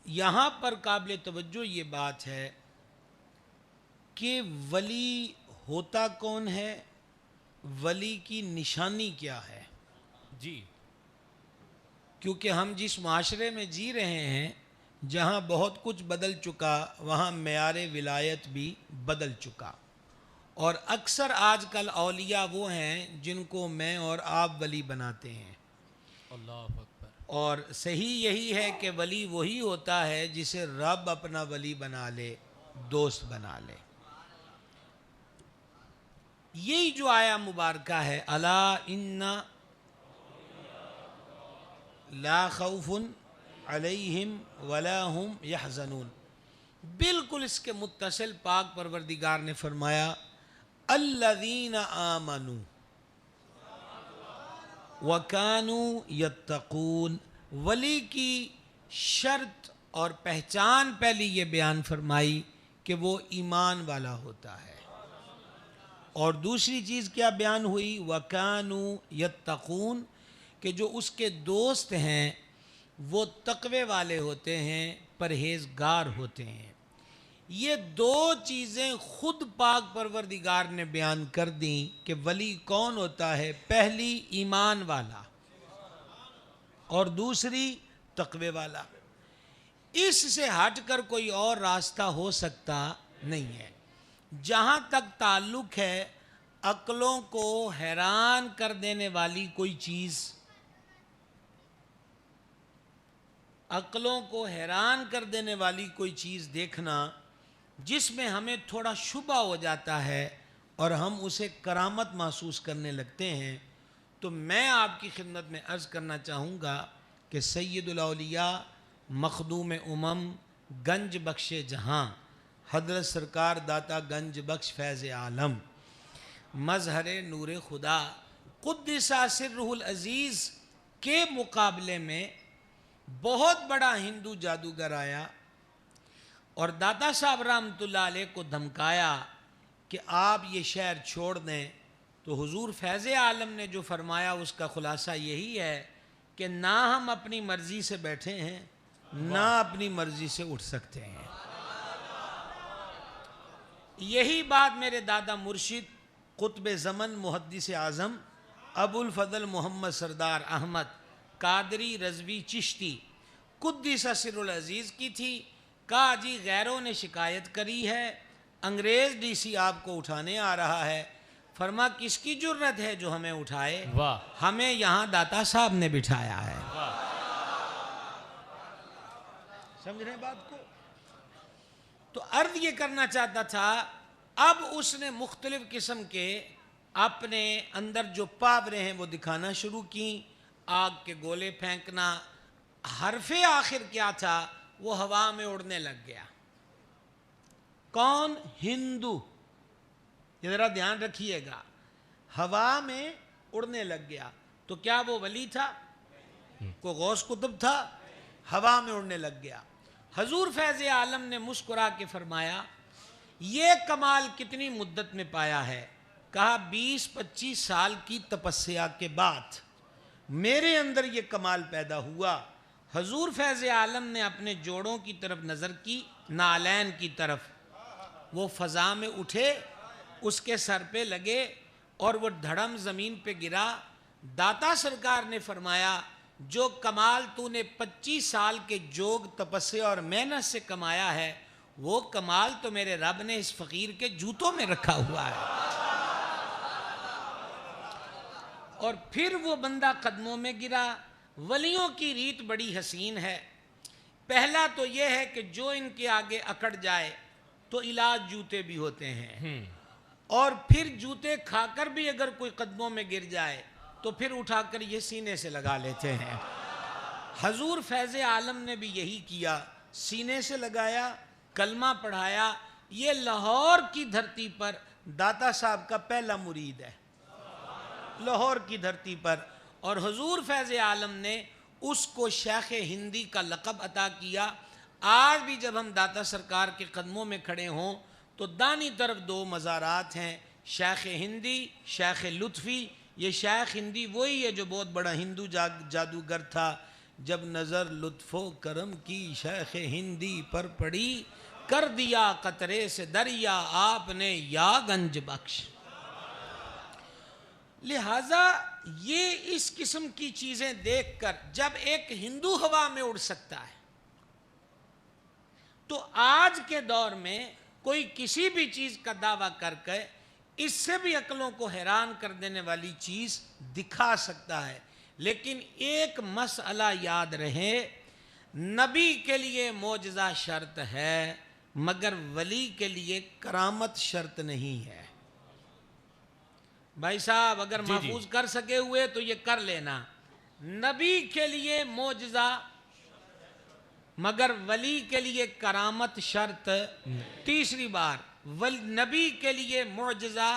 یہاں پر قابل توجہ یہ بات ہے کہ ولی ہوتا کون ہے، ولی کی نشانی کیا ہے؟ جی کیونکہ ہم جس معاشرے میں جی رہے ہیں، جہاں بہت کچھ بدل چکا، وہاں معیار ولایت بھی بدل چکا، اور اکثر آج کل اولیاء وہ ہیں جن کو میں اور آپ ولی بناتے ہیں، اللہ اکبر۔ اور صحیح یہی ہے کہ ولی وہی ہوتا ہے جسے رب اپنا ولی بنا لے، دوست بنا لے۔ یہی جو آیا مبارکہ ہے، الا ان لا خوف علیہم ولا هم یحزنون، بالکل اس کے متصل پاک پروردگار نے فرمایا الذین آمنوا وکانوا یتقون۔ ولی کی شرط اور پہچان پہلی یہ بیان فرمائی کہ وہ ایمان والا ہوتا ہے، اور دوسری چیز کیا بیان ہوئی؟ وَكَانُوا يَتَّقُونَ، کہ جو اس کے دوست ہیں وہ تقوی والے ہوتے ہیں، پرہیزگار ہوتے ہیں۔ یہ دو چیزیں خود پاک پروردگار نے بیان کر دیں کہ ولی کون ہوتا ہے، پہلی ایمان والا اور دوسری تقوی والا۔ اس سے ہٹ کر کوئی اور راستہ ہو سکتا نہیں ہے۔ جہاں تک تعلق ہے عقلوں کو حیران کر دینے والی کوئی چیز، عقلوں کو حیران کر دینے والی کوئی چیز دیکھنا جس میں ہمیں تھوڑا شبہ ہو جاتا ہے اور ہم اسے کرامت محسوس کرنے لگتے ہیں، تو میں آپ کی خدمت میں عرض کرنا چاہوں گا کہ سید الاولیاء، مخدوم امم، گنج بخش جہاں، حضرت سرکار داتا گنج بخش فیض عالم، مظہر نور خدا قدس سرہ العزیز کے مقابلے میں بہت بڑا ہندو جادوگر آیا اور داتا صاحب رحمۃ اللہ علیہ کو دھمکایا کہ آپ یہ شہر چھوڑ دیں، تو حضور فیض عالم نے جو فرمایا اس کا خلاصہ یہی ہے کہ نہ ہم اپنی مرضی سے بیٹھے ہیں، نہ اپنی مرضی سے اٹھ سکتے ہیں۔ یہی بات میرے دادا مرشد قطب زمن محدث اعظم ابو الفضل محمد سردار احمد قادری رضوی چشتی قدس سر العزیز کی تھی۔ کہا جی غیروں نے شکایت کری ہے، انگریز ڈی سی آپ کو اٹھانے آ رہا ہے۔ فرما کس کی جرت ہے جو ہمیں اٹھائے؟ واہ ہمیں یہاں داتا صاحب نے بٹھایا ہے۔ سمجھ رہے ہیں بات کو؟ تو عرض یہ کرنا چاہتا تھا، اب اس نے مختلف قسم کے اپنے اندر جو پاوریں ہیں وہ دکھانا شروع کی، آگ کے گولے پھینکنا۔ حرف آخر کیا تھا؟ وہ ہوا میں اڑنے لگ گیا۔ کون؟ ہندو۔ یہ ذرا دھیان رکھیے گا، ہوا میں اڑنے لگ گیا۔ تو کیا وہ ولی تھا؟ کوئی غوث قطب تھا؟ ہوا میں اڑنے لگ گیا۔ حضور فیض عالم نے مسکرا کے فرمایا یہ کمال کتنی مدت میں پایا ہے؟ کہا 20-25 سال کی تپسیا کے بعد میرے اندر یہ کمال پیدا ہوا۔ حضور فیض عالم نے اپنے جوڑوں کی طرف نظر کی، نالین کی طرف، وہ فضا میں اٹھے، اس کے سر پہ لگے اور وہ دھڑم زمین پہ گرا۔ داتا سرکار نے فرمایا جو کمال تو نے 25 سال کے جوگ، تپسیا اور محنت سے کمایا ہے، وہ کمال تو میرے رب نے اس فقیر کے جوتوں میں رکھا ہوا ہے۔ اور پھر وہ بندہ قدموں میں گرا۔ ولیوں کی ریت بڑی حسین ہے۔ پہلا تو یہ ہے کہ جو ان کے آگے اکڑ جائے تو علاج جوتے بھی ہوتے ہیں، اور پھر جوتے کھا کر بھی اگر کوئی قدموں میں گر جائے تو پھر اٹھا کر یہ سینے سے لگا لیتے ہیں۔ حضور فیض عالم نے بھی یہی کیا، سینے سے لگایا، کلمہ پڑھایا۔ یہ لاہور کی دھرتی پر داتا صاحب کا پہلا مرید ہے، لاہور کی دھرتی پر، اور حضور فیض عالم نے اس کو شیخ ہندی کا لقب عطا کیا۔ آج بھی جب ہم داتا سرکار کے قدموں میں کھڑے ہوں تو دانی طرف 2 مزارات ہیں، شیخ ہندی، شیخ لطفی۔ یہ شیخ ہندی وہی ہے جو بہت بڑا ہندو جادوگر تھا۔ جب نظر لطف و کرم کی شیخ ہندی پر پڑی، کر دیا قطرے سے دریا آپ نے یا گنج بخش۔ لہٰذا یہ اس قسم کی چیزیں دیکھ کر جب ایک ہندو ہوا میں اڑ سکتا ہے، تو آج کے دور میں کوئی کسی بھی چیز کا دعویٰ کر کے اس سے بھی عقلوں کو حیران کر دینے والی چیز دکھا سکتا ہے۔ لیکن ایک مسئلہ یاد رہے، نبی کے لیے معجزہ شرط ہے مگر ولی کے لیے کرامت شرط نہیں ہے۔ بھائی صاحب اگر جی محفوظ کر سکے ہوئے تو یہ کر لینا، نبی کے لیے معجزہ مگر ولی کے لیے کرامت شرط۔ تیسری بار، نبی کے لیے معجزہ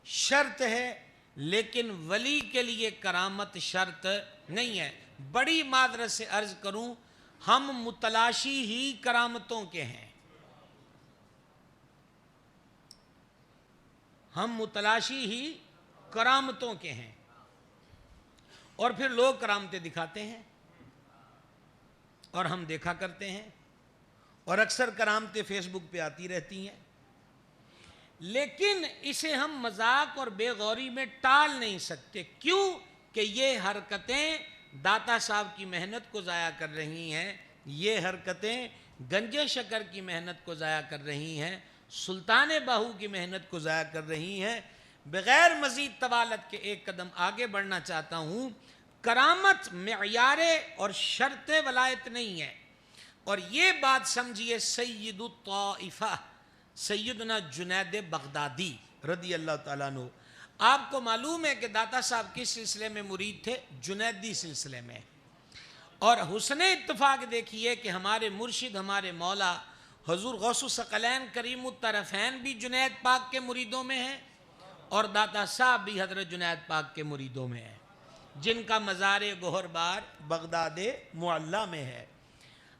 شرط ہے لیکن ولی کے لیے کرامت شرط نہیں ہے۔ بڑی معذرت سے عرض کروں، ہم متلاشی ہی کرامتوں کے ہیں، ہم متلاشی ہی کرامتوں کے ہیں، اور پھر لوگ کرامتیں دکھاتے ہیں اور ہم دیکھا کرتے ہیں، اور اکثر کرامتیں فیس بک پہ آتی رہتی ہیں، لیکن اسے ہم مذاق اور بے غوری میں ٹال نہیں سکتے۔ کیوں کہ یہ حرکتیں داتا صاحب کی محنت کو ضائع کر رہی ہیں، یہ حرکتیں گنجے شکر کی محنت کو ضائع کر رہی ہیں، سلطان باہو کی محنت کو ضائع کر رہی ہیں۔ بغیر مزید طوالت کے ایک قدم آگے بڑھنا چاہتا ہوں۔ کرامت معیار اور شرط ولایت نہیں ہے، اور یہ بات سمجھیے سید الطائفہ سیدنا جنید بغدادی رضی اللہ تعالیٰ عنہ، آپ کو معلوم ہے کہ داتا صاحب کس سلسلے میں مرید تھے؟ جنیدی سلسلے میں۔ اور حسن اتفاق دیکھیے کہ ہمارے مرشد ہمارے مولا حضور غوث الثقلین کریم الطرفین بھی جنید پاک کے مریدوں میں ہیں، اور داتا صاحب بھی حضرت جنید پاک کے مریدوں میں ہیں، جن کا مزار گوہر بار بغداد معلیٰ میں ہے۔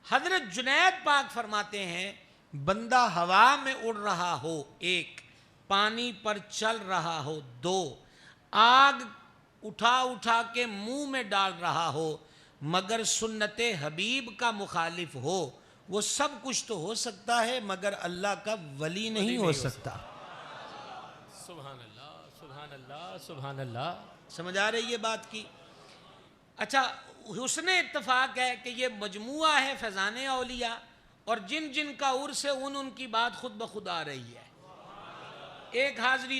حضرت جنید پاک فرماتے ہیں، بندہ ہوا میں اڑ رہا ہو ایک، پانی پر چل رہا ہو دو، آگ اٹھا اٹھا کے منہ میں ڈال رہا ہو، مگر سنت حبیب کا مخالف ہو، وہ سب کچھ تو ہو سکتا ہے مگر اللہ کا ولی نہیں ہو سکتا۔ سبحان اللہ، سبحان اللہ، سبحان اللہ۔ سمجھ آ رہی ہے بات کی؟ اچھا، حسن اتفاق ہے کہ یہ مجموعہ ہے فیضان اولیاء، اور جن جن کا عرس ہے ان کی بات خود بخود آ رہی ہے۔ ایک حاضری